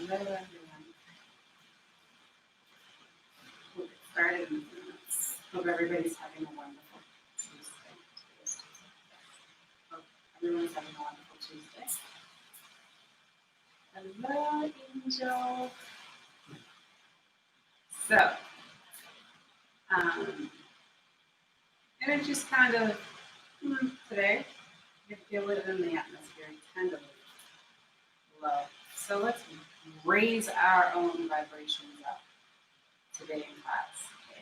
Hello, everyone. We'll get started in a few minutes. Hope everybody's having a wonderful Tuesday. Hope everyone's having a wonderful Tuesday. Hello, Angel. So, and it just kind of today, you feel it in the atmosphere, kind of low. So let's raise our own vibrations up today in class. Okay.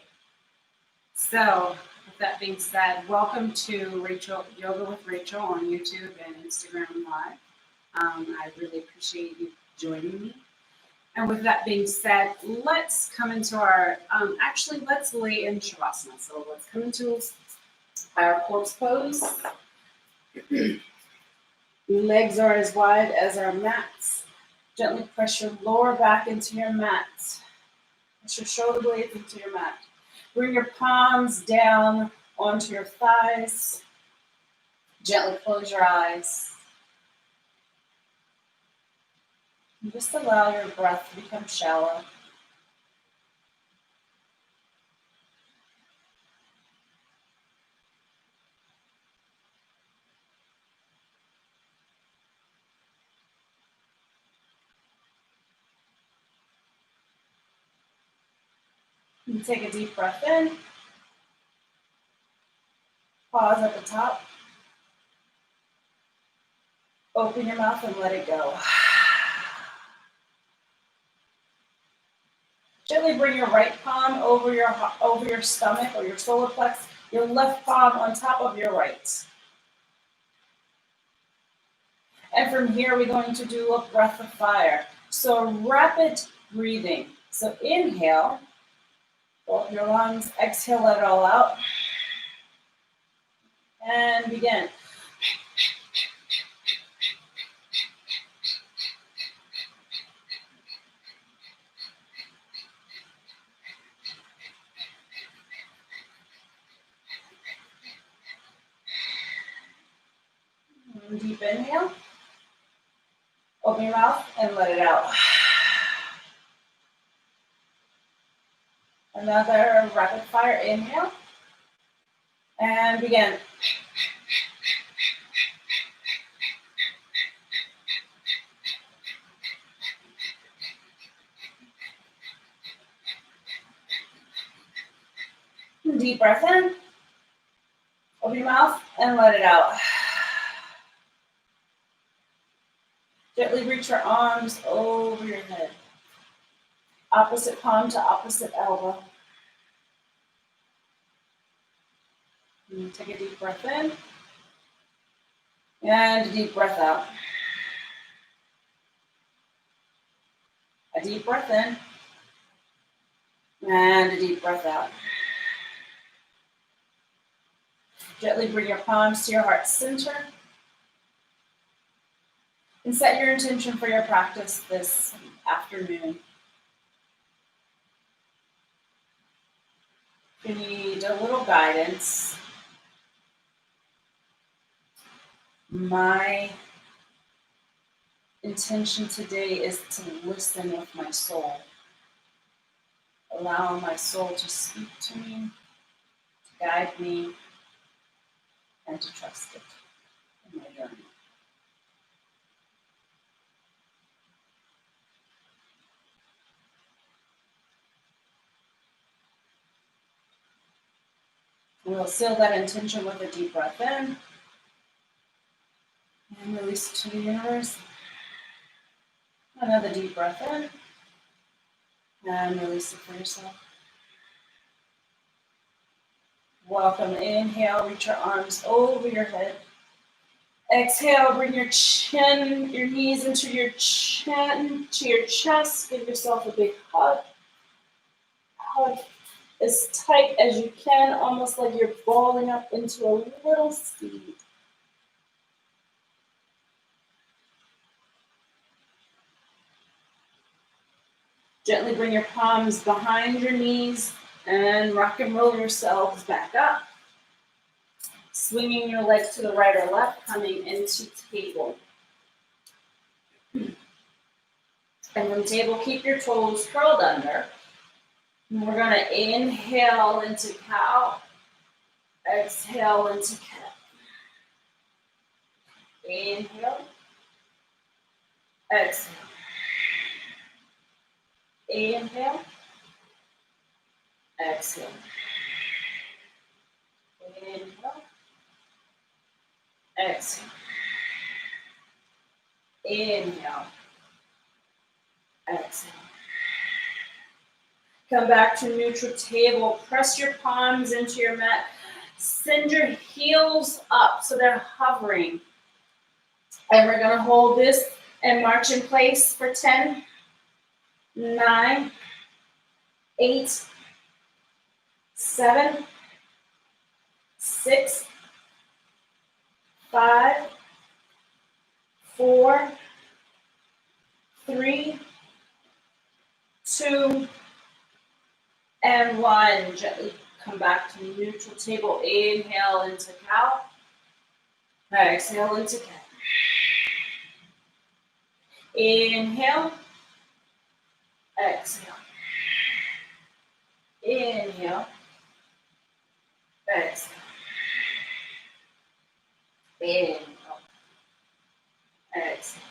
So, with that being said, welcome to Rachel Yoga with Rachel on YouTube and Instagram Live. I really appreciate you joining me. And with that being said, let's come into our, let's lay in Shavasana. So let's come into our corpse pose. Legs are as wide as our mats. Gently press your lower back into your mat. Press your shoulder blades into your mat. Bring your palms down onto your thighs. Gently close your eyes. And just allow your breath to become shallow. And take a deep breath in. Pause at the top. Open your mouth and let it go. Gently bring your right palm over your stomach or your solar plex, your left palm on top of your right. And from here, we're going to do a breath of fire. So rapid breathing. So inhale, fill up your lungs. Exhale, let it all out. And begin. Deep inhale. Open your mouth and let it out. Another rapid fire inhale. And begin. Deep breath in. Open your mouth and let it out. Gently reach your arms over your head. Opposite palm to opposite elbow. And take a deep breath in. And a deep breath out. A deep breath in. And a deep breath out. Gently bring your palms to your heart center. And set your intention for your practice this afternoon. If you need a little guidance, my intention today is to listen with my soul. Allow my soul to speak to me, to guide me, and to trust it in my journey. We'll seal that intention with a deep breath in and release it to the universe. Another deep breath in and release it for yourself. Welcome. Inhale, reach your arms over your head. Exhale, bring your chin, your knees into your chin, to your chest. Give yourself a big hug. Hug as tight as you can, almost like you're balling up into a little seed. Gently bring your palms behind your knees and rock and roll yourselves back up. Swinging your legs to the right or left, coming into table. And from table, keep your toes curled under. And we're going to inhale into cow. Exhale into cat. Inhale. Exhale. Inhale. Exhale. Inhale. Exhale. Inhale. Exhale. Come back to neutral table. Press your palms into your mat. Send your heels up so they're hovering. And we're going to hold this and march in place for 10, 9, 8, 7, 6, 5, 4, 3, 2, and 1. Gently come back to neutral table. Inhale into cow. Exhale into cat. Inhale. Exhale. Inhale. Exhale. Inhale. Exhale.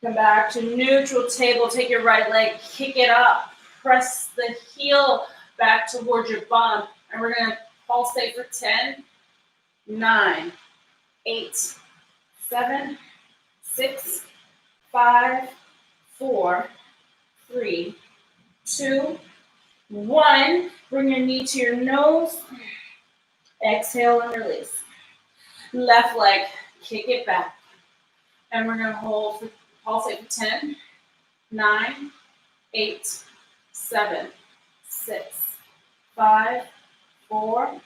Come back to neutral table. Take your right leg, kick it up. Press the heel back towards your bum. And we're going to pulsate for 10, 9, 8, 7, 6, 5, 4, 3, 2, 1. Bring your knee to your nose. Exhale and release. Left leg, kick it back. And we're going to hold for pulsate for 10, 9, 8, 7, 6, 5, 4,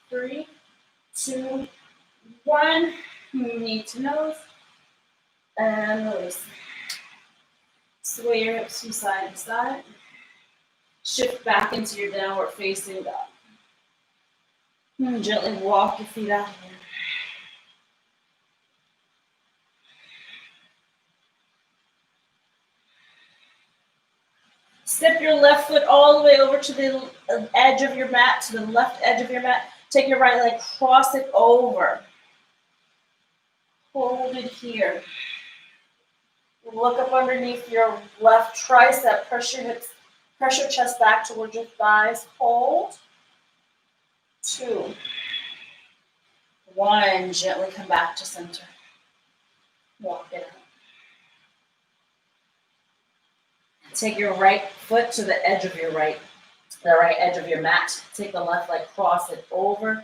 3, 2, 1. Knee to nose. And release. Sway your hips from side to side. Shift back into your downward facing dog. And gently walk your feet out here. Step your left foot all the way over to the edge of your mat, to the left edge of your mat. Take your right leg, cross it over. Hold it here. Look up underneath your left tricep. Press your hips, press your chest back towards your thighs. Hold. 2, 1. Gently come back to center. Walk it out. Take your right foot to the edge of your the right edge of your mat. Take the left leg, cross it over.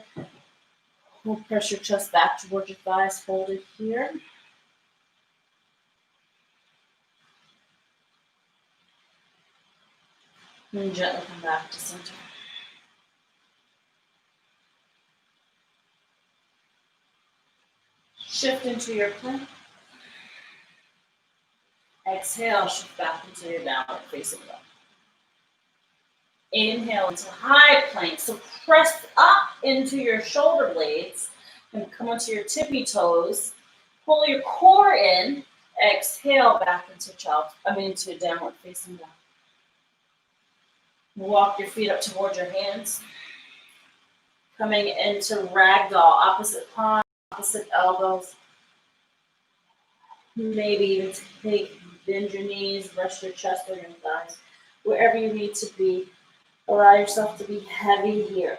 Press your chest back towards your thighs. Hold it here. And gently come back to center. Shift into your plank. Exhale, shift back into your downward facing dog. Inhale into high plank. So press up into your shoulder blades and come onto your tippy toes. Pull your core in. Exhale back into into downward facing dog. Walk your feet up towards your hands. Coming into ragdoll, opposite palm, opposite elbows. Maybe even bend your knees, rest your chest or your thighs. Wherever you need to be, allow yourself to be heavy here.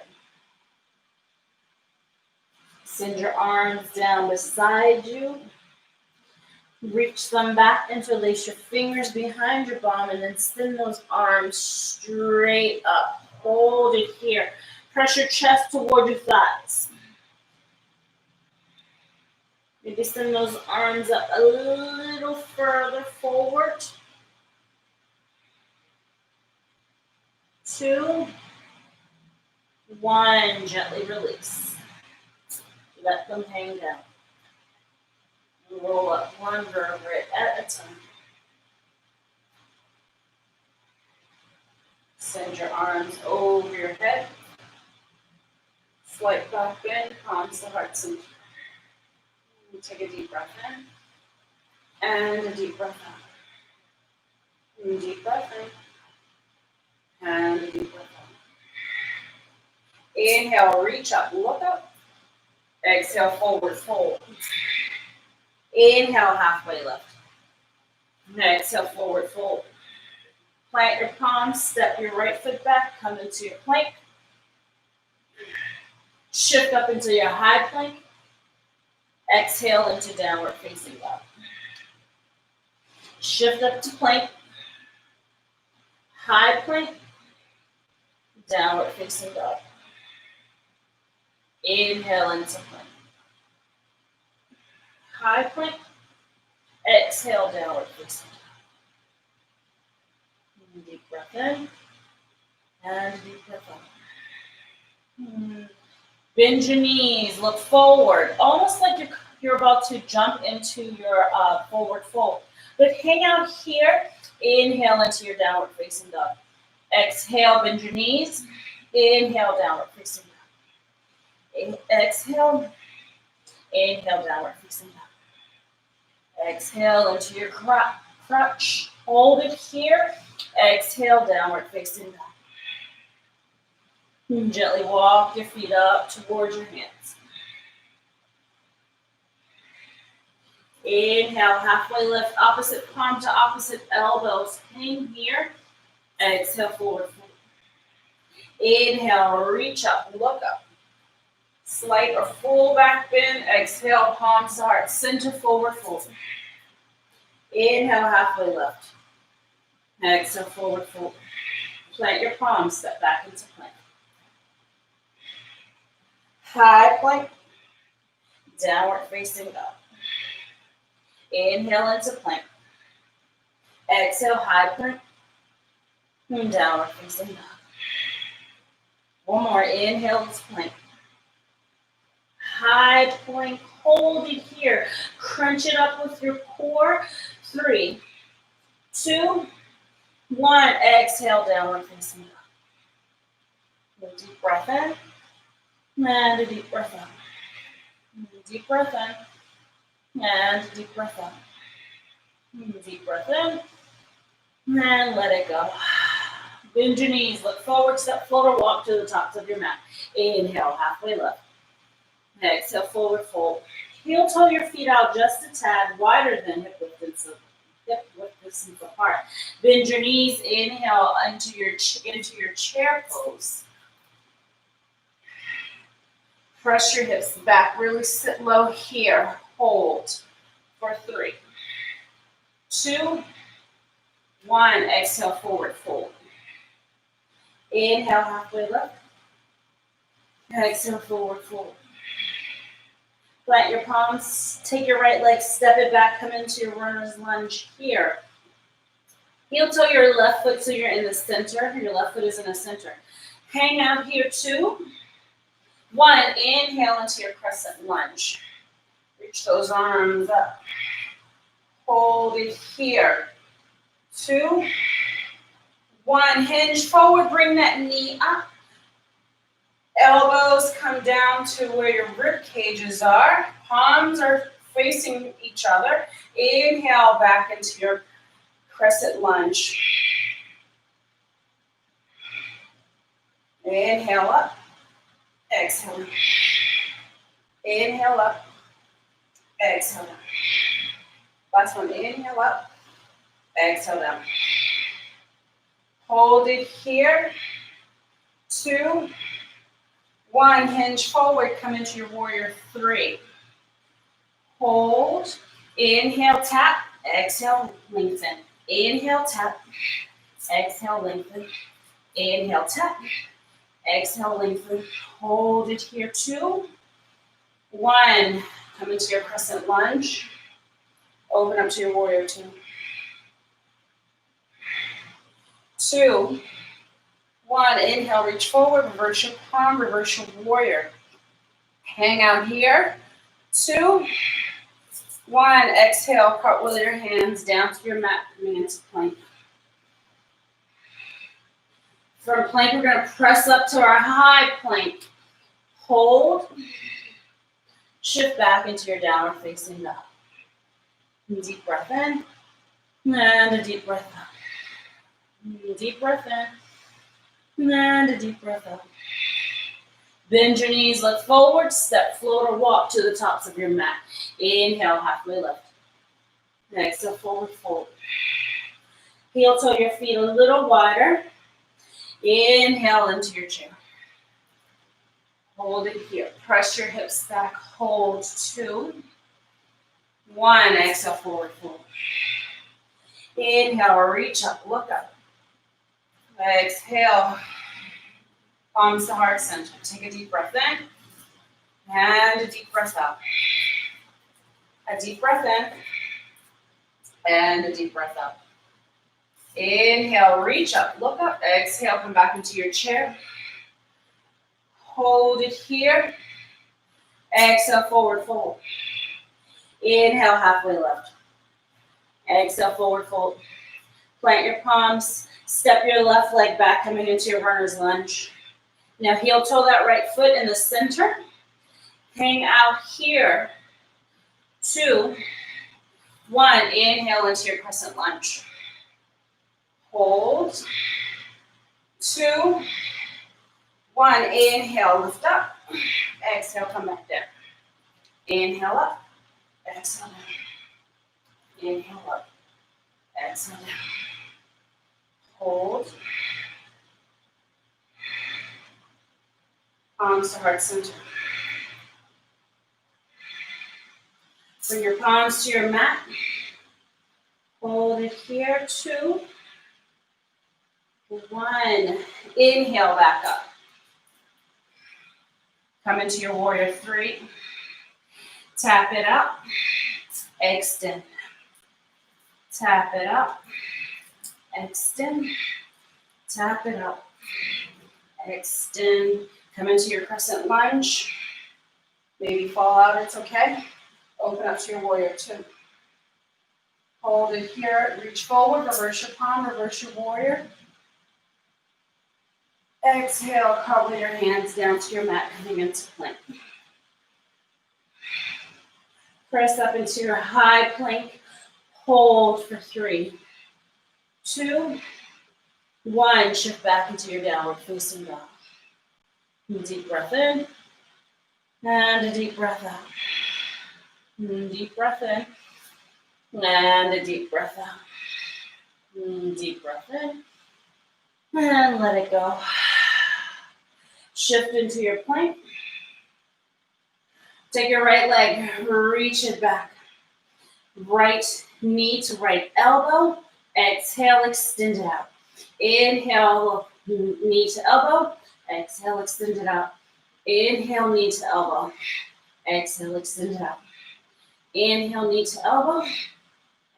Send your arms down beside you. Reach them back, interlace your fingers behind your bum, and then send those arms straight up. Hold it here. Press your chest toward your thighs. Maybe send those arms up a little further forward. 2, 1. Gently release. Let them hang down. Roll up one vertebrae at a time. Send your arms over your head. Slight back bend, palms to heart center. Take a deep breath in. And a deep breath out. And deep breath in. And a deep breath out. Inhale, reach up, look up. Exhale, forward fold. Inhale, halfway lift. Exhale, forward fold. Plant your palms, step your right foot back, come into your plank. Shift up into your high plank. Exhale into downward facing dog. Shift up to plank. High plank. Downward facing dog. Inhale into plank. High plank. Exhale, downward facing dog. Deep breath in. And deep breath out. Bend your knees, look forward, almost like you're about to jump into your forward fold. But hang out here, inhale into your downward facing dog. Exhale, bend your knees, inhale, downward facing dog. Exhale, inhale, downward facing dog. Exhale into your crutch, hold it here, exhale, downward facing dog. Gently walk your feet up towards your hands. Inhale, halfway lift, opposite palm to opposite elbows. Hang here. Exhale, forward fold. Inhale, reach up, look up. Slight or full back bend. Exhale, palms to heart. Center, forward fold. Inhale, halfway lift. Exhale, forward fold. Plant your palms, step back into plank. High plank, downward facing dog. Inhale into plank. Exhale, high plank, and downward facing dog. One more, inhale into plank. High plank, hold it here. Crunch it up with your core. 3, 2, 1. Exhale, downward facing dog. A deep breath in. And a deep breath out. Deep breath in. And a deep breath out. Deep breath in. And let it go. Bend your knees. Look forward. Step forward. Walk to the tops of your mat. Inhale. Halfway lift. Exhale. Forward fold. Heel toe your feet out just a tad wider than hip width distance apart. Bend your knees. Inhale into your chair pose. Press your hips back, really sit low here. Hold for 3, 2, 1. Exhale, forward fold. Inhale, halfway lift. Exhale, forward fold. Plant your palms, take your right leg, step it back, come into your runner's lunge here. Heel toe your left foot so you're in the center. Your left foot is in the center. Hang out here, 2, 1, inhale into your crescent lunge. Reach those arms up. Hold it here. 2, 1, hinge forward, bring that knee up. Elbows come down to where your rib cages are. Palms are facing each other. Inhale back into your crescent lunge. Inhale up. Exhale. Inhale up. Exhale down. Last one. Inhale up. Exhale down. Hold it here. 2, 1. Hinge forward. Come into your warrior 3. Hold. Inhale, tap. Exhale, lengthen. Inhale, tap. Exhale, lengthen. Inhale, tap. Exhale, lengthen. Hold it here. 2, 1. Come into your crescent lunge. Open up to your warrior 2. 2, 1. Inhale, reach forward. Reverse your palm. Reverse your warrior. Hang out here. 2, 1. Exhale. Cartwheel your hands down to your mat. Coming into plank. From plank, we're going to press up to our high plank. Hold. Shift back into your downward facing dog. Deep breath in. And a deep breath out. Deep breath in. And a deep breath out. Bend your knees, look forward, step, float, or walk to the tops of your mat. Inhale, halfway lift. Exhale, forward fold. Heel toe your feet a little wider. Inhale into your chair. Hold it here. Press your hips back. Hold 2, 1. Exhale, forward fold. Inhale, reach up, look up. Exhale, palms to heart center. Take a deep breath in and a deep breath out. A deep breath in and a deep breath out. Inhale, reach up, look up. Exhale, come back into your chair. Hold it here. Exhale, forward fold. Inhale, halfway lift. Exhale, forward fold. Plant your palms. Step your left leg back, coming into your runner's lunge. Now heel toe that right foot in the center. Hang out here. 2, 1. Inhale into your crescent lunge. Hold. 2, 1. Inhale, lift up. Exhale, come back down. Inhale up. Exhale down. Inhale up. Exhale down. Hold. Palms to heart center. Bring your palms to your mat. Hold it here. 2, 1. Inhale back up. Come into your warrior 3. Tap it up. Extend. Tap it up. Extend. Tap it up. Extend. Come into your crescent lunge. Maybe fall out, it's okay. Open up to your warrior 2. Hold it here. Reach forward. Reverse your palm. Reverse your warrior. Exhale. Cartwheel your hands down to your mat, coming into plank. Press up into your high plank. Hold for 3, 2, 1. Shift back into your downward facing dog. Deep breath in. And a deep breath out. Deep breath in. And a deep breath out. Deep breath in. And let it go. Shift into your plank. Take your right leg, reach it back. Right knee to right elbow. Exhale, extend it out. Inhale, knee to elbow. Exhale, extend it out. Inhale, knee to elbow. Exhale, extend it out. Inhale, knee to elbow.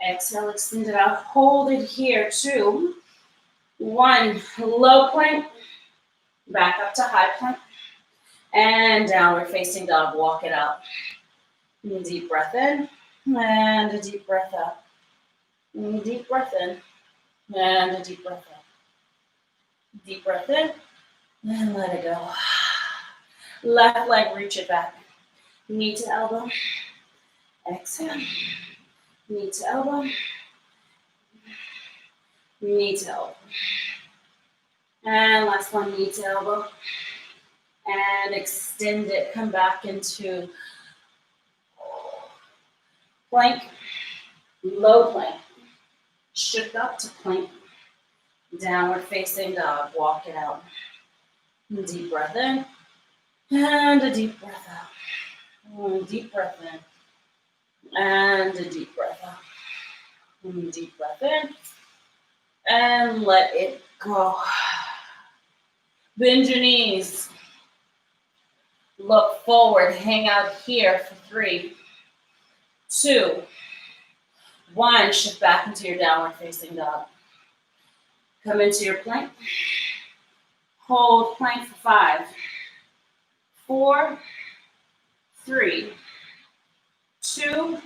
Exhale, extend it out. Hold it here. 2, 1. Low plank. Back up to high plank. And downward facing dog. Walk it out. Deep breath in. And a deep breath out. Deep breath in. And a deep breath out. Deep breath in. And let it go. Left leg, reach it back. Knee to elbow. Exhale. Knee to elbow. Knee to elbow. And last one, knee to elbow. And extend it. Come back into plank. Low plank. Shift up to plank. Downward facing dog. Walk it out. Deep breath in. And a deep breath out. Deep breath in. And a deep breath out. Deep breath in. And let it go. Bend your knees. Look forward. Hang out here for 3, 2, 1. Shift back into your downward facing dog. Come into your plank. Hold plank for 5, 4, 3, 2,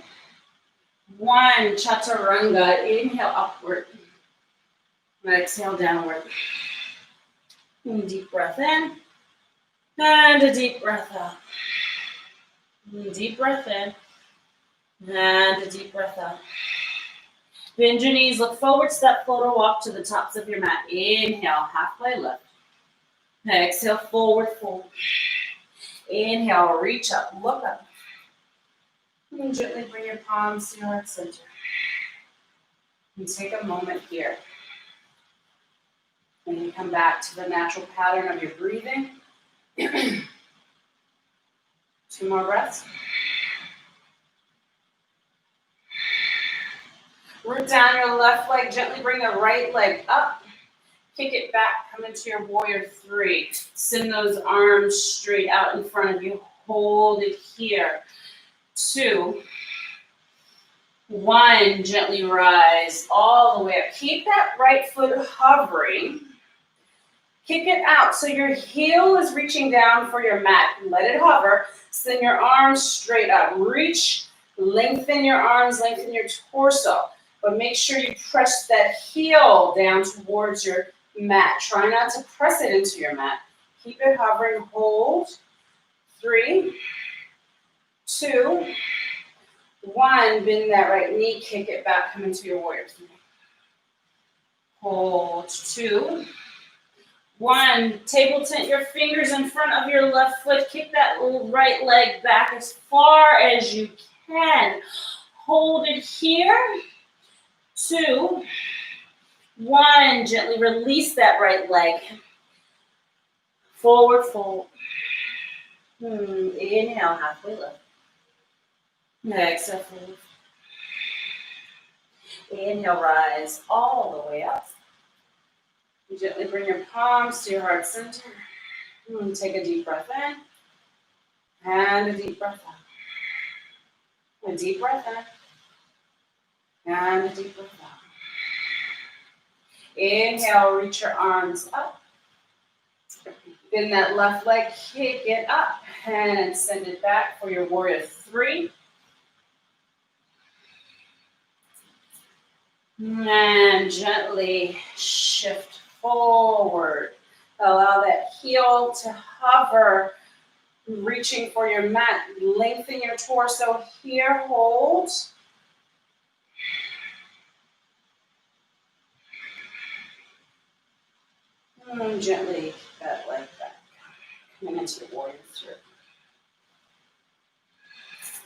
1. Chaturanga. Inhale upward. Exhale downward. Deep breath in. And a deep breath out. Deep breath in. And a deep breath out. Bend your knees, look forward, step forward, walk to the tops of your mat. Inhale, halfway lift. Exhale, forward fold. Inhale, reach up, look up. And gently bring your palms to your heart center. And take a moment here. And you come back to the natural pattern of your breathing. 2 more breaths. Root down your left leg, gently bring the right leg up. Kick it back, come into your warrior 3. Send those arms straight out in front of you. Hold it here. 2, 1, gently rise all the way up. Keep that right foot hovering. Kick it out so your heel is reaching down for your mat. Let it hover. Send your arms straight up. Reach, lengthen your arms, lengthen your torso. But make sure you press that heel down towards your mat. Try not to press it into your mat. Keep it hovering. Hold. 3, 2, 1. Bend that right knee. Kick it back. Come into your warrior 3. Hold. 2, 1. Table tent your fingers in front of your left foot. Kick that right leg back as far as you can. Hold it here. 2, 1. Gently release that right leg. Forward fold. Inhale, halfway lift. Exhale, fold. Inhale, rise all the way up. Gently bring your palms to your heart center. Take a deep breath in. And a deep breath out. A deep breath in. And a deep breath out. Inhale, reach your arms up. Bend that left leg, kick it up. And send it back for your warrior 3. And gently shift forward. Allow that heel to hover, reaching for your mat. Lengthen your torso here. Hold. And gently kick that leg back. Coming into your warrior 3.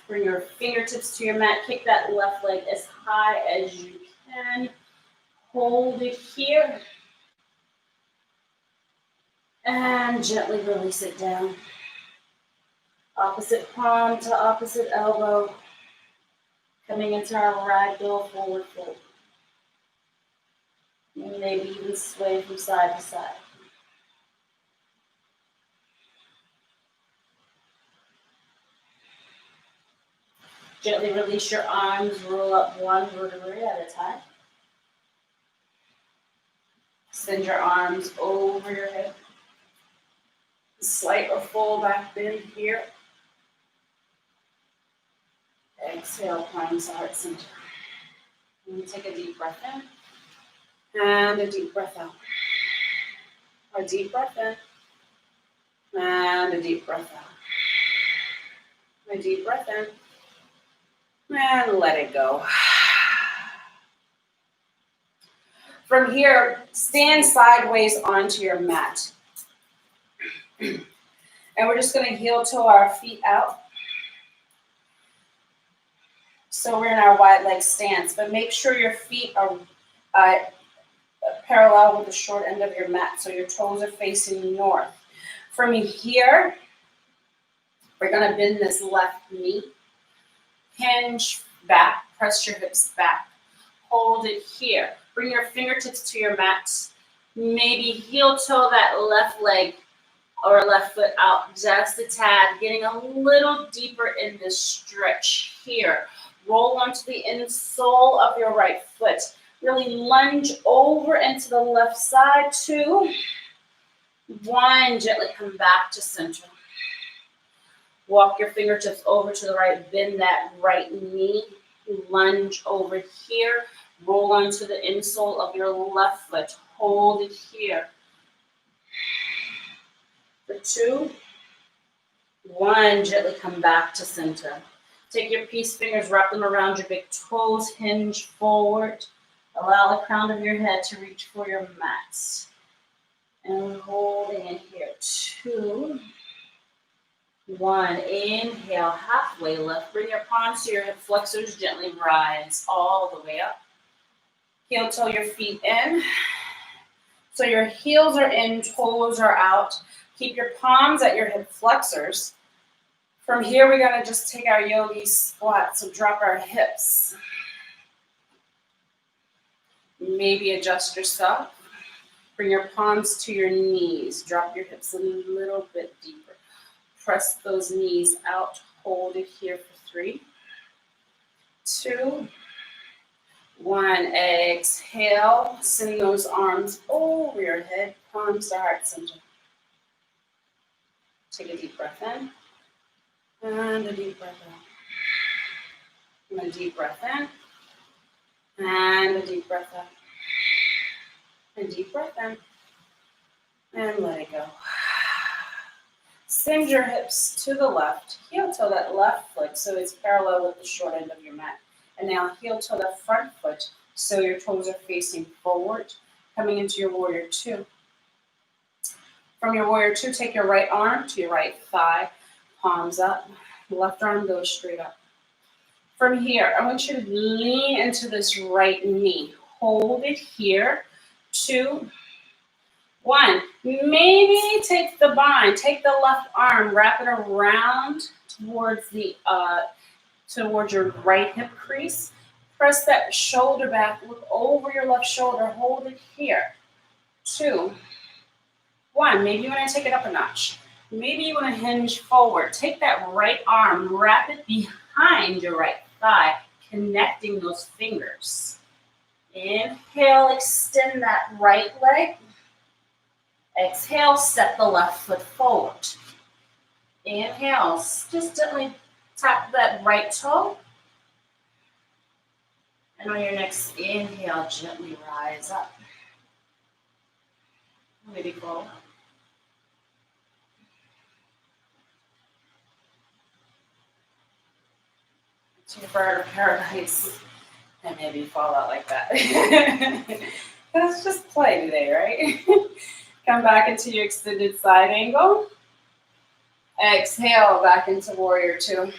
Bring your fingertips to your mat. Kick that left leg as high as you can. Hold it here. And gently release it down. Opposite palm to opposite elbow. Coming into our ragdoll forward fold. And maybe even sway from side to side. Gently release your arms, roll up 1 vertebrae at a time. Send your arms over your head. Slight or full back bend here. Exhale, palms to heart center. And take a deep breath in. And a deep breath out. A deep breath in. And a deep breath out. A deep breath in. And let it go. From here, stand sideways onto your mat. And we're just going to heel toe our feet out. So we're in our wide leg stance, but make sure your feet are parallel with the short end of your mat, so your toes are facing north. From here, we're going to bend this left knee. Hinge back, press your hips back. Hold it here. Bring your fingertips to your mat. Maybe heel toe that left leg or left foot out just a tad, getting a little deeper in this stretch here. Roll onto the insole of your right foot. Really lunge over into the left side. 2, 1, gently come back to center. Walk your fingertips over to the right, bend that right knee, lunge over here, roll onto the insole of your left foot, hold it here. For 2, 1, gently come back to center. Take your peace fingers, wrap them around your big toes, hinge forward. Allow the crown of your head to reach for your mat. And holding in here, 2, 1. Inhale, halfway lift. Bring your palms to your hip flexors, gently rise all the way up. Heel toe your feet in. So your heels are in, toes are out. Keep your palms at your hip flexors. From here, we're gonna just take our yogi squat, so drop our hips. Maybe adjust yourself. Bring your palms to your knees. Drop your hips a little bit deeper. Press those knees out. Hold it here for 3, 2, 1. Exhale. Send those arms over your head. Palms to heart center. Take a deep breath in. And a deep breath out. And a deep breath in. And a deep breath out. And deep breath in. And let it go. Send your hips to the left. Heel toe that left foot so it's parallel with the short end of your mat. And now heel toe that front foot so your toes are facing forward. Coming into your warrior 2. From your warrior 2, take your right arm to your right thigh. Palms up. Left arm goes straight up. From here, I want you to lean into this right knee. Hold it here. 2, 1. Maybe take the bind. Take the left arm. Wrap it around towards your right hip crease. Press that shoulder back. Look over your left shoulder. Hold it here. 2, 1. Maybe you want to take it up a notch. Maybe you want to hinge forward. Take that right arm. Wrap it behind your right thigh, connecting those fingers. Inhale, extend that right leg. Exhale, step the left foot forward. Inhale, just gently tap that right toe. And on your next inhale, gently rise up. Maybe go. To your bird of paradise. And maybe fall out like that. Let's just play today, right? Come back into your extended side angle. Exhale back into warrior 2.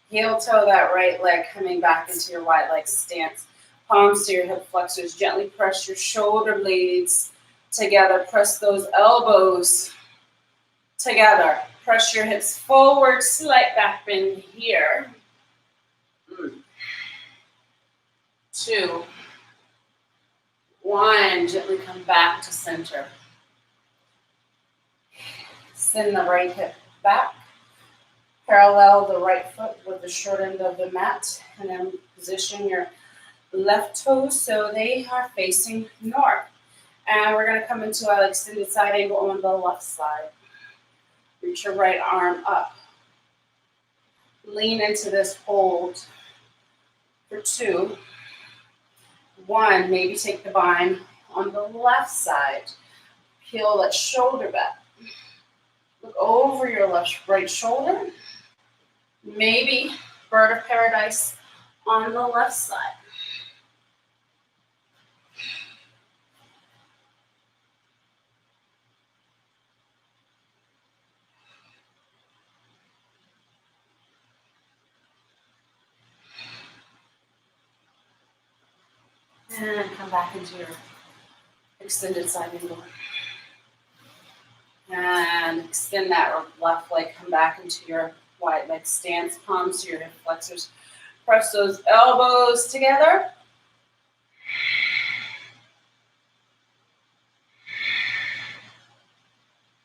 Heel toe that right leg coming back into your wide leg stance. Palms to your hip flexors. Gently press your shoulder blades together. Press those elbows together. Press your hips forward. Slight back bend here. 2, 1. Gently come back to center. Send the right hip back. Parallel the right foot with the short end of the mat. And then position your left toes so they are facing north. And we're going to come into our extended side angle on the left side. Reach your right arm up. Lean into this hold for 2, 1. Maybe take the bind on the left side. Peel that shoulder back. Look over your right shoulder. Maybe bird of paradise on the left side. And come back into your extended side angle. And extend that left leg. Come back into your wide leg stance. Palms to your hip flexors. Press those elbows together.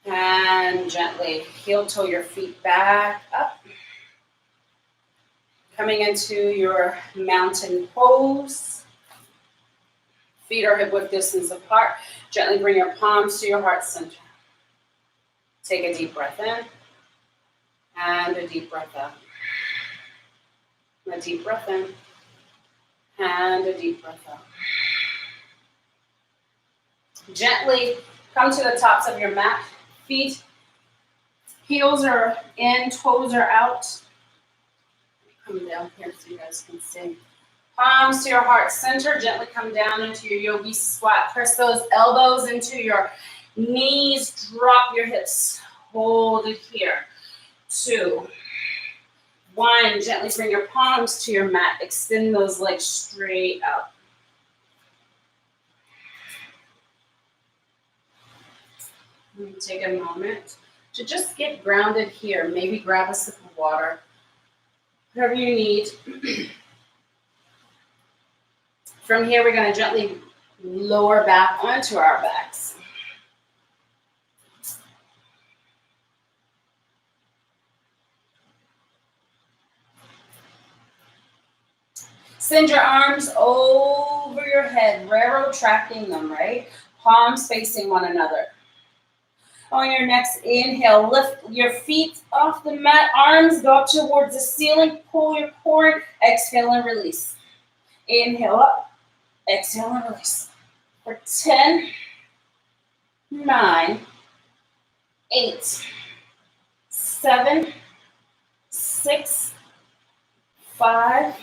And gently heel toe your feet back up. Coming into your mountain pose. Feet are hip width distance apart. Gently bring your palms to your heart center. Take a deep breath in. And a deep breath out. A deep breath in. And a deep breath out. Gently come to the tops of your mat. Feet, heels are in, toes are out. Come down here so you guys can see. Palms to your heart center. Gently come down into your yogi squat. Press those elbows into your knees. Drop your hips. Hold it here. 2, 1. Gently bring your palms to your mat. Extend those legs straight out. Take a moment to just get grounded here. Maybe grab a sip of water. Whatever you need. From here, we're going to gently lower back onto our backs. Send your arms over your head, railroad tracking them, right? Palms facing one another. On your next inhale, lift your feet off the mat, arms go up towards the ceiling, pull your core, exhale and release. Inhale up, exhale and release. For 10, 9, 8, 7, 6, 5,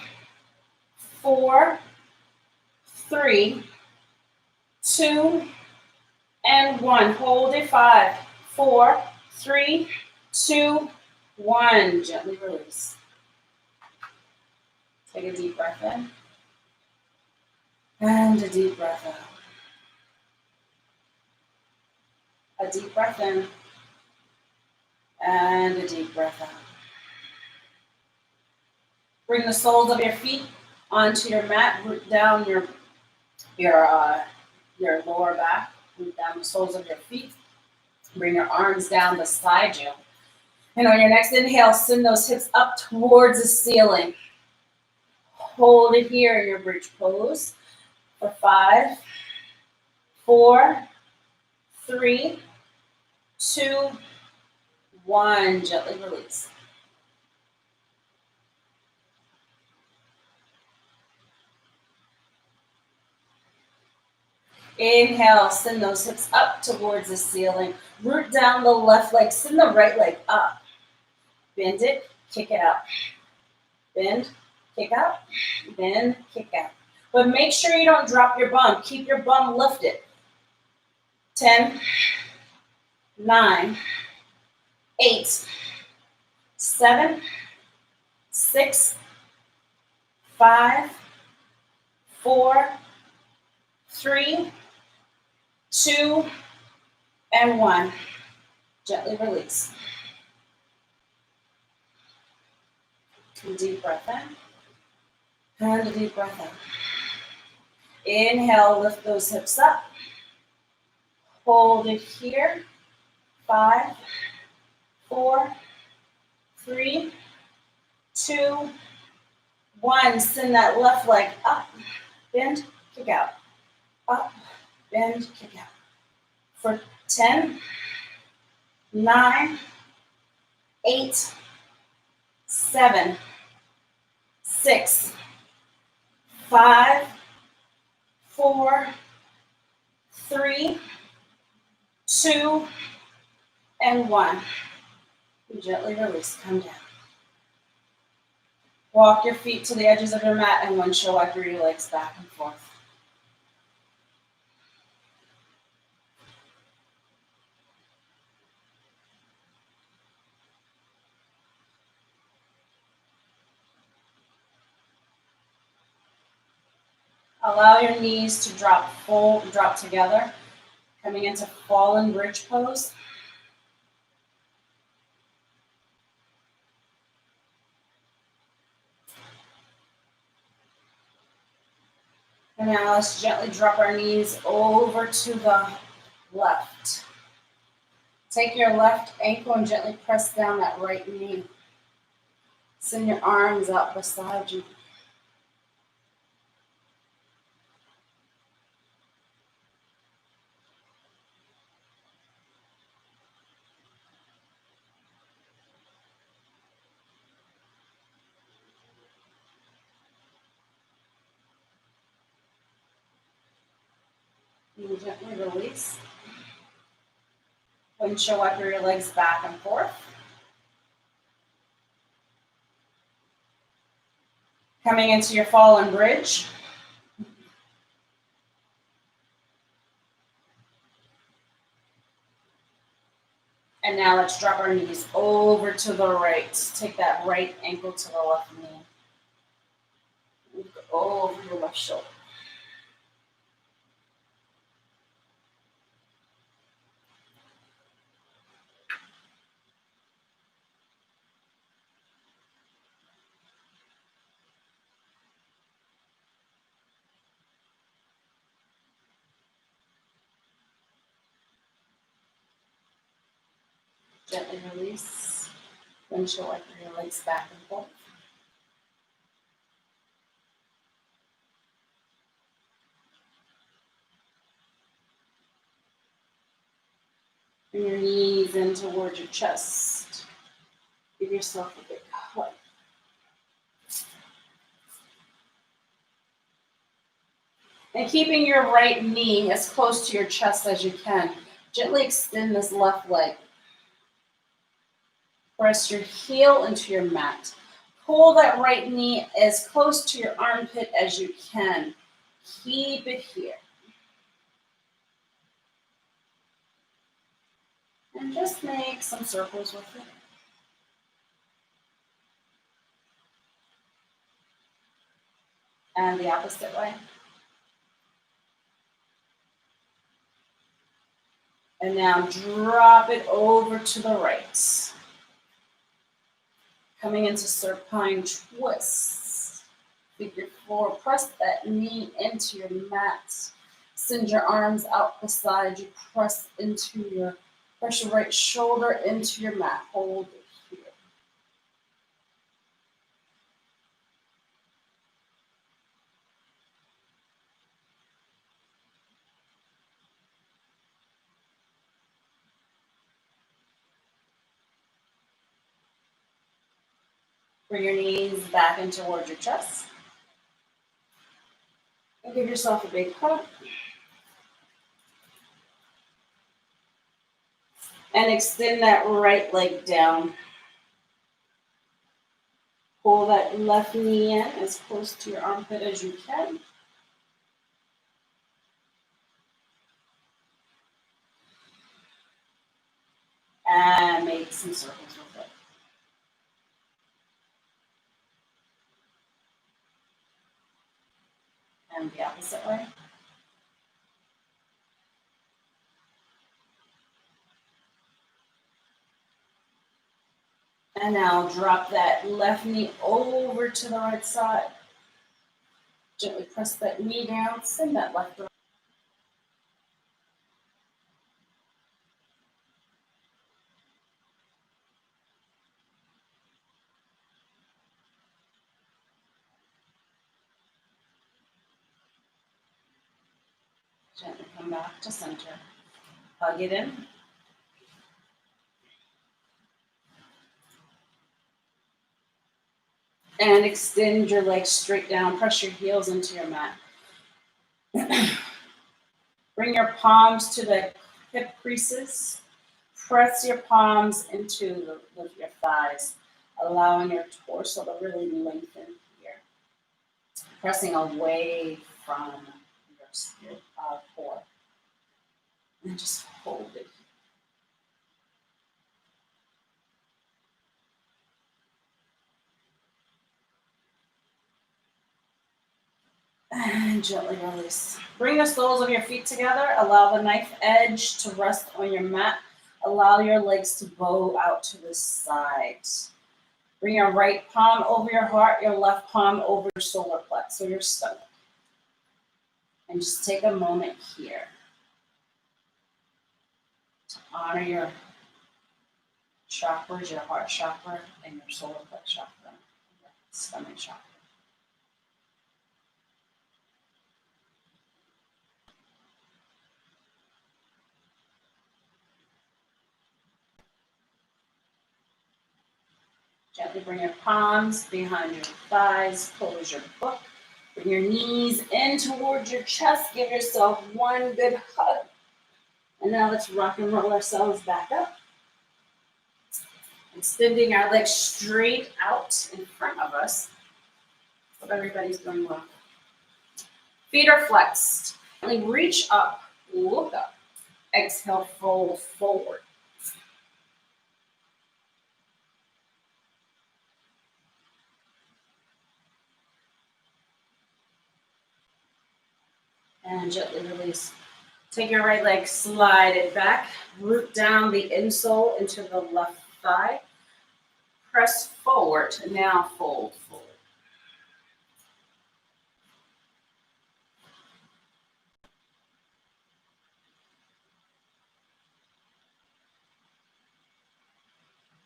4, 3, 2, and 1. Hold it. 5, 4, 3, 2, 1. Gently release. Take a deep breath in. And a deep breath out. A deep breath in. And a deep breath out. Bring the soles of your feet onto your mat. Root down your lower back. Root down the soles of your feet. Bring your arms down beside you. And on your next inhale, send those hips up towards the ceiling. Hold it here in your bridge pose. For 5, 4, 3, 2, 1. Gently release. Inhale, send those hips up towards the ceiling. Root down the left leg, send the right leg up. Bend it, kick it out. Bend, kick out, bend, kick out. But make sure you don't drop your bum. Keep your bum lifted. 10, 9, 8, 7, 6, 5, 4, 3, 2, and 1. Gently release. A deep breath in. And a deep breath out. Inhale, lift those hips up. Hold it here. 5, 4, 3, 2, 1. Send that left leg up. Bend, kick out. Up, bend, kick out. For 10, 9, 8, 7, 6, 5, 4, 3, 2, and 1. And gently release. Come down. Walk your feet to the edges of your mat and windshield wiper your legs back and forth. Allow your knees to drop together, coming into fallen bridge pose. And now let's gently drop our knees over to the left. Take your left ankle and gently press down that right knee. Send your arms out beside you. And gently release. Windshield wiper your legs back and forth. Coming into your fallen bridge. And now let's drop our knees over to the right. Take that right ankle to the left knee. Over your left shoulder. Gently release. Windshield wiper your legs back and forth. Bring your knees in towards your chest. Give yourself a big hug. And keeping your right knee as close to your chest as you can, gently extend this left leg. Press your heel into your mat. Pull that right knee as close to your armpit as you can. Keep it here. And just make some circles with it. And the opposite way. And now drop it over to the right. Coming into supine twist. Figure four. Press that knee into your mat. Send your arms out beside you. Press your right shoulder into your mat. Hold it here. Bring your knees back in towards your chest. And give yourself a big hug. And extend that right leg down. Pull that left knee in as close to your armpit as you can. And make some circles with it. And the opposite way. And now drop that left knee over to the right side. Gently press that knee down, send that left arm. Gently come back to center. Hug it in. And extend your legs straight down. Press your heels into your mat. Bring your palms to the hip creases. Press your palms into your thighs, allowing your torso to really lengthen here. Pressing away from your core. And just hold it. And gently release. Bring the soles of your feet together. Allow the knife edge to rest on your mat. Allow your legs to bow out to the sides. Bring your right palm over your heart, your left palm over your solar plexus, so your stomach. And just take a moment here to honor your chakras, your heart chakra, and your solar plexus chakra, your stomach chakra. Gently bring your palms behind your thighs, close your book. Bring your knees in towards your chest. Give yourself one good hug. And now let's rock and roll ourselves back up. Extending our legs straight out in front of us. Hope everybody's doing well. Feet are flexed. Reach up, look up. Exhale, fold forward. And gently release. Take your right leg, slide it back. Root down the insole into the left thigh. Press forward. Now fold forward.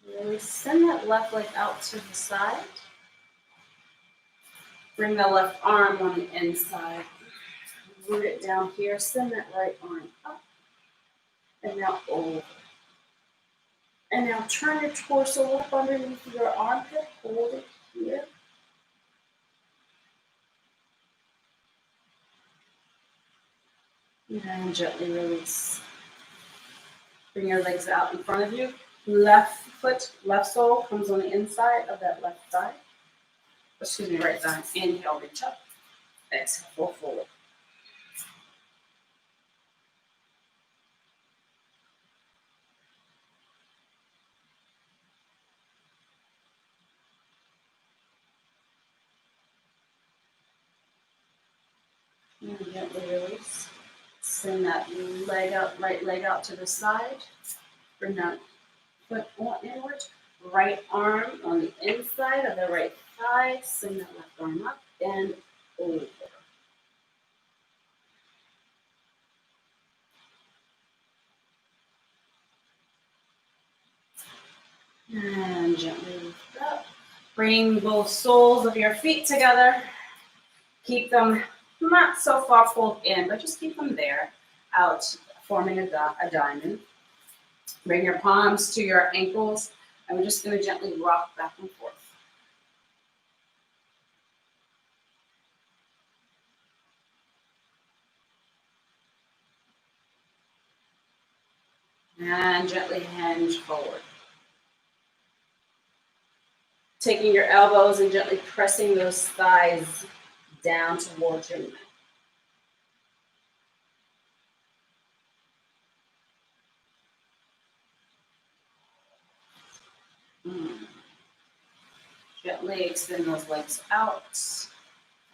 Really send that left leg out to the side. Bring the left arm on the inside. Root it down here. Send that right arm up. And now over. And now turn your torso up underneath your armpit. Hold it here. And gently release. Bring your legs out in front of you. Left foot, left sole comes on the inside of that left thigh. Excuse me, right thigh. Inhale, reach up. Exhale, go forward. And gently release. Send that leg out, right leg out to the side. Bring that foot inward. Right arm on the inside of the right thigh. Send that left arm up and over. And gently lift up. Bring both soles of your feet together. Keep them not so far pulled in, but just keep them there, out, forming a diamond. Bring your palms to your ankles, and we're just going to gently rock back and forth. And gently hinge forward. Taking your elbows and gently pressing those thighs down towards your mat. Gently extend those legs out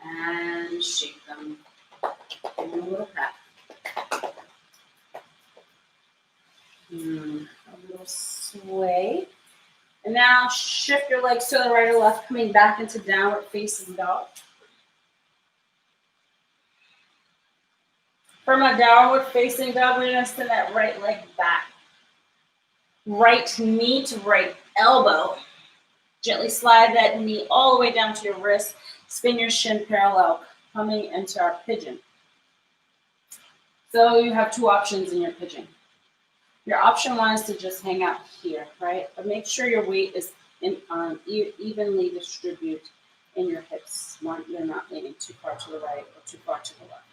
and shake them in a little pat. A little sway. And now shift your legs to the right or left, coming back into downward facing dog. From a downward facing dog, we're going to send that right leg back. Right knee to right elbow. Gently slide that knee all the way down to your wrist. Spin your shin parallel, coming into our pigeon. So you have two options in your pigeon. Your option one is to just hang out here, right? But make sure your weight is evenly distributed in your hips. You're not leaning too far to the right or too far to the left.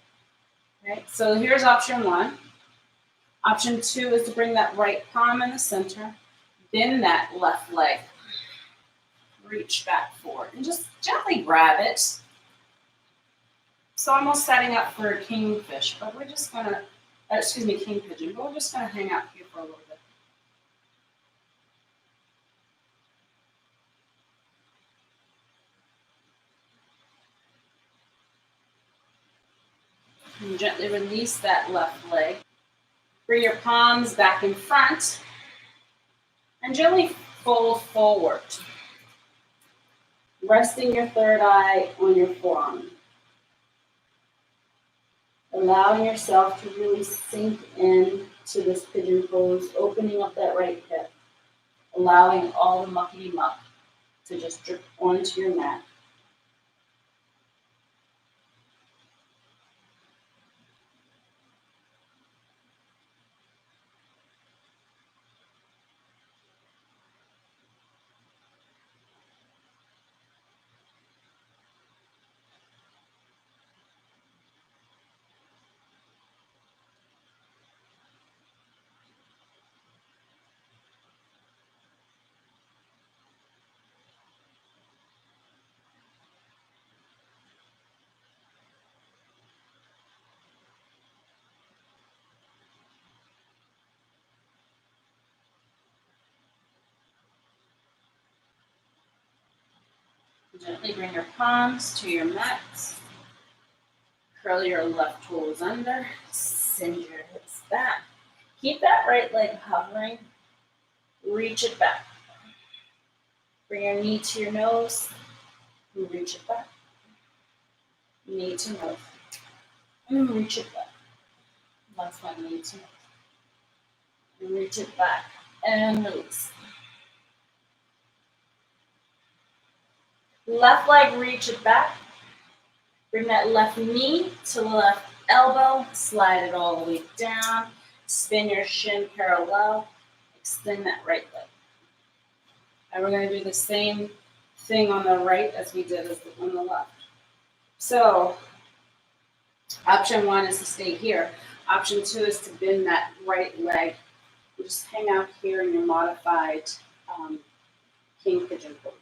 Okay, so here's option one. Option two is to bring that right palm in the center, bend that left leg, reach back forward, and just gently grab it. So almost setting up for a kingfish, but we're just gonna, king pigeon, but we're just gonna hang out here for a little bit. And gently release that left leg. Bring your palms back in front and gently fold forward. Resting your third eye on your forearm. Allowing yourself to really sink in to this pigeon pose, opening up that right hip. Allowing all the muckety muck to just drip onto your mat. Gently bring your palms to your mat. Curl your left toes under. Send your hips back. Keep that right leg hovering. Reach it back. Bring your knee to your nose. And reach it back. Knee to nose. And reach it back. That's my knee to nose. And reach it back. And release. Left leg, reach it back. Bring that left knee to the left elbow. Slide it all the way down. Spin your shin parallel. Extend that right leg. And we're going to do the same thing on the right as we did on the left. So, option 1 is to stay here. Option 2 is to bend that right leg. You just hang out here in your modified king pigeon pose.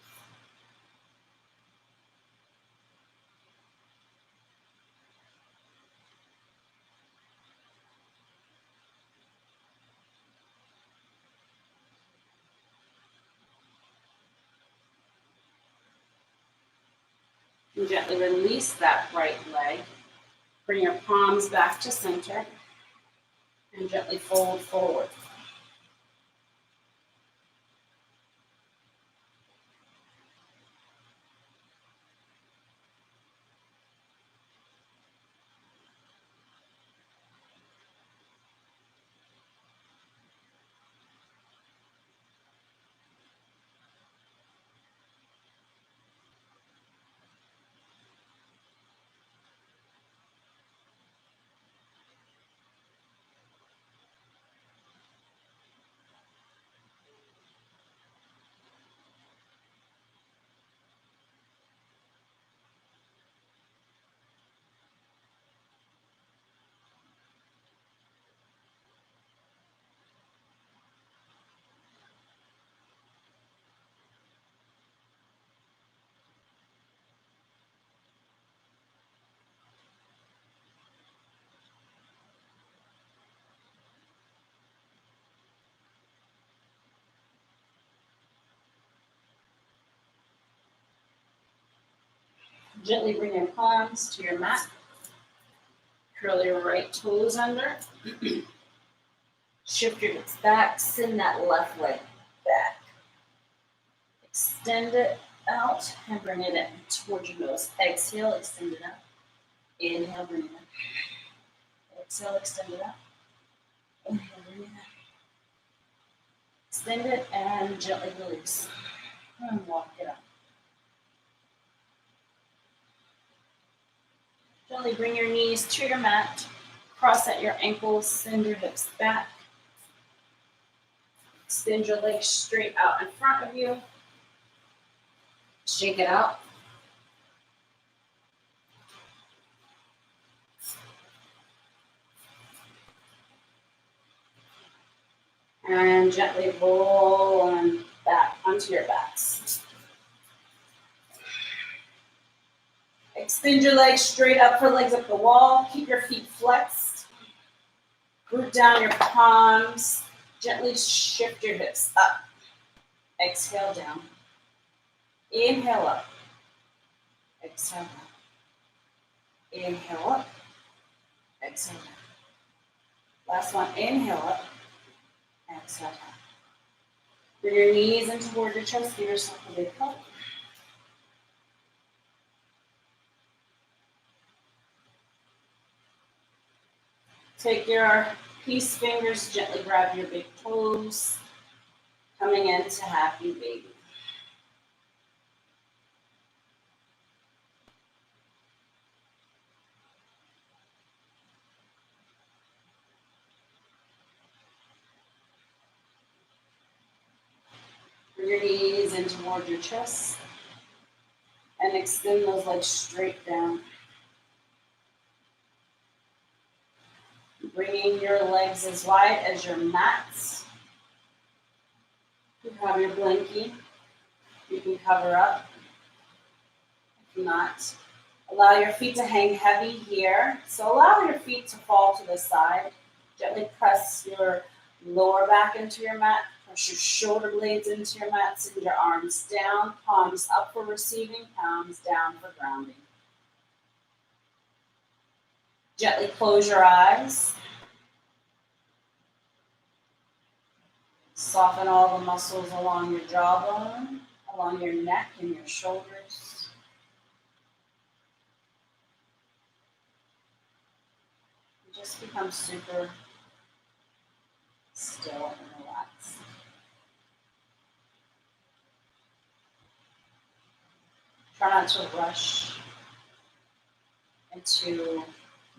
And gently release that right leg. Bring your palms back to center and gently fold forward. Gently bring your palms to your mat. Curl your right toes under. Shift your hips back. Send that left leg back. Extend it out and bring it in towards your nose. Exhale, extend it out. Inhale, bring it in. Exhale, extend it out. Inhale, bring it in. Extend it and gently release. And walk it up. Gently bring your knees to your mat. Cross at your ankles. Send your hips back. Extend your legs straight out in front of you. Shake it out. And gently roll on back onto your backs. Extend your legs straight up for legs up the wall. Keep your feet flexed. Root down your palms. Gently shift your hips up. Exhale down. Inhale up. Exhale down. Inhale up. Exhale down. Last one. Inhale up. Exhale down. Bring your knees in toward your chest. Give yourself a big hug. Take your peace fingers, gently grab your big toes, coming into happy baby. Bring your knees in toward your chest and extend those legs straight down. Bringing your legs as wide as your mats. You have your blankie. You can cover up. If not, allow your feet to hang heavy here. So allow your feet to fall to the side. Gently press your lower back into your mat. Push your shoulder blades into your mat. Send your arms down, palms up for receiving, palms down for grounding. Gently close your eyes. Soften all the muscles along your jawbone, along your neck and your shoulders. Just become super still and relaxed. Try not to rush into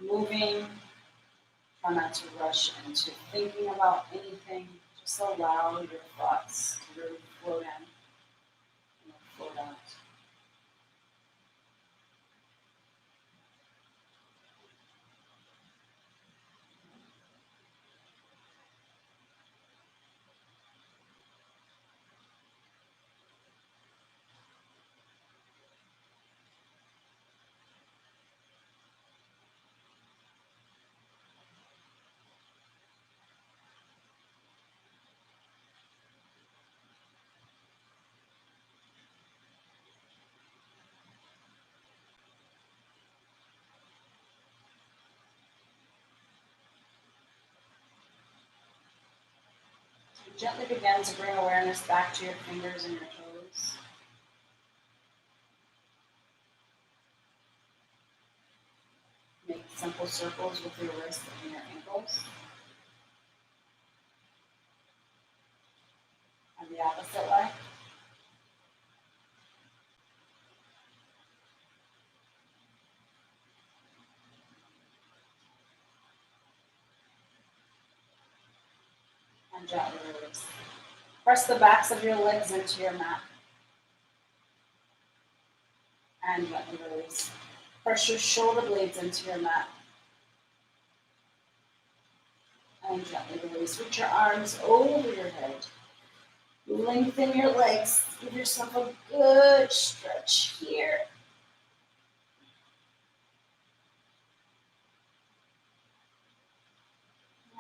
moving. Try not to rush into thinking about anything. Just allow your thoughts to really flow in and flow out. Gently begin to bring awareness back to your fingers and your toes. Make simple circles with your wrists and your ankles. And the opposite way. And gently release. Press the backs of your legs into your mat. And gently release. Press your shoulder blades into your mat. And gently release. Reach your arms over your head. Lengthen your legs. Give yourself a good stretch here.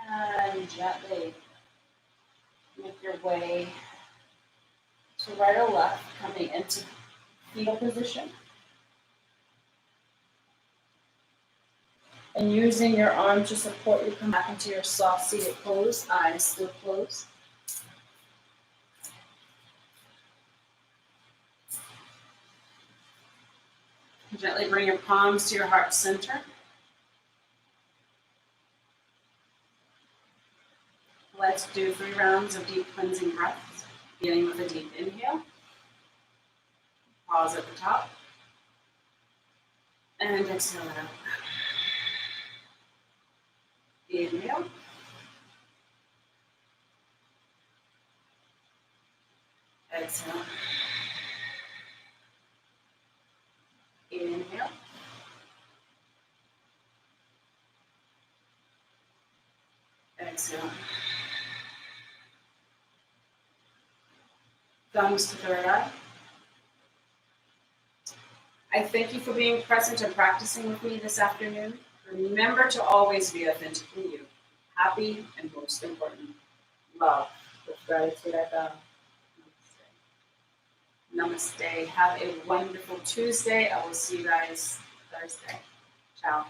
And gently make your way to right or left, coming into fetal position. And using your arms to support you, come back into your soft seated pose, eyes still closed. Gently bring your palms to your heart center. Let's do 3 rounds of deep cleansing breaths, beginning with a deep inhale. Pause at the top. And exhale it out. Inhale. Exhale. Inhale. Exhale. Thumbs to third eye. I thank you for being present and practicing with me this afternoon. Remember to always be authentically you. Happy and most important, love. With gratitude, I bow. Namaste. Namaste. Have a wonderful Tuesday. I will see you guys Thursday. Ciao.